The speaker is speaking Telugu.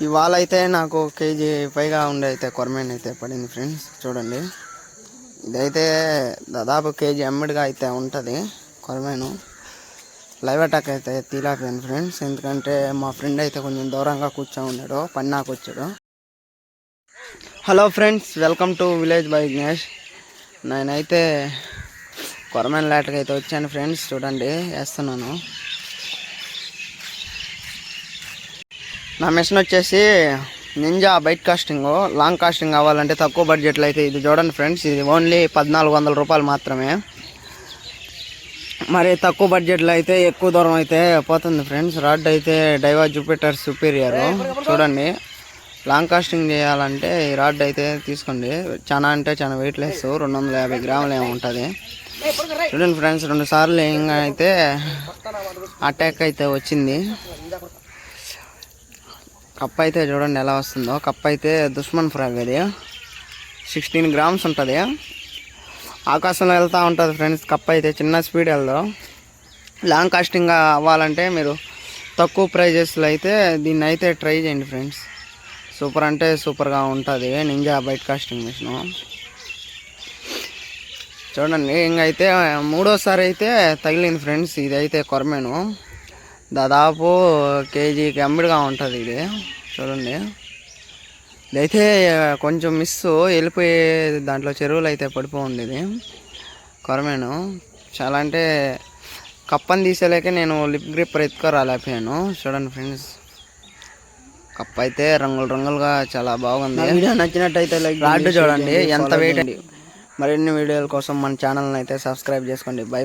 ఇవాళ అయితే నాకు కేజీ పైగా ఉండే అయితే కొరమేన్ అయితే పడింది ఫ్రెండ్స్. చూడండి, ఇదైతే దాదాపు కేజీ అమ్మిడిగా అయితే ఉంటుంది కొరమేను. లైవ్ అటాక్ అయితే తీలాపోయాను ఫ్రెండ్స్, ఎందుకంటే మా ఫ్రెండ్ అయితే కొంచెం దూరంగా కూర్చొని ఉన్నాడు, పన్నాకు వచ్చాడు. Hello friends, welcome to village by Vignesh. నేనైతే కొరమేన్ లేటకి అయితే వచ్చాను ఫ్రెండ్స్. చూడండి, వేస్తున్నాను. నా మిషన్ వచ్చేసి Ninja bait casting. Long casting కావాలంటే తక్కువ బడ్జెట్లో అయితే ఇది చూడండి ఫ్రెండ్స్, ఇది ఓన్లీ 1400 రూపాయలు మాత్రమే. మరి తక్కువ బడ్జెట్లో అయితే ఎక్కువ దూరం అయితే పోతుంది ఫ్రెండ్స్. రాడ్ అయితే డైవా జూపిటర్ సుపీరియర్. చూడండి, లాంగ్ కాస్టింగ్ చేయాలంటే ఈ రాడ్ అయితే తీసుకోండి. చాలా అంటే చాలా వెయిట్లెస్, 250 గ్రాములు ఏమి ఉంటుంది. చూడండి ఫ్రెండ్స్, 2 సార్లు ఇంకా అయితే అటాక్ అయితే వచ్చింది. కప్ అయితే చూడండి ఎలా వస్తుందో. కప్ అయితే దుష్మన్ ఫ్రాగ్, అది 16 గ్రామ్స్ ఉంటుంది. ఆకాశంలో వెళ్తూ ఉంటుంది ఫ్రెండ్స్. కప్ అయితే చిన్న స్పీడ్ వెళ్దాం. లాంగ్ కాస్టింగ్ అవ్వాలంటే మీరు తక్కువ ప్రైజెస్లో అయితే దీన్ని అయితే ట్రై చేయండి ఫ్రెండ్స్. సూపర్ అంటే సూపర్గా ఉంటుంది నింజా బైట్ కాస్టింగ్ మిషను. చూడండి, ఇంకైతే 3వసారి అయితే తగిలింది ఫ్రెండ్స్. ఇదైతే కొరమేను దాదాపు కేజీకి అమ్మిడిగా ఉంటుంది ఇది. చూడండి, ఇదైతే కొంచెం మిస్ వెళ్ళిపోయి దాంట్లో చెరువులు అయితే పడిపోయింది ఇది కొరమేను. చాలా అంటే కప్పని తీసేలేక నేను లిప్ గ్రిప్పర్ ఎత్తుకోరాలేకపోయాను. చూడండి ఫ్రెండ్స్, కప్ అయితే రంగులు రంగులుగా చాలా బాగుంది. వీడియో నచ్చినట్టయితే లైక్, రాడ్ చూడండి ఎంత వెయిట్. మరిన్ని వీడియోల కోసం మన ఛానల్ని అయితే సబ్స్క్రైబ్ చేసుకోండి. బై.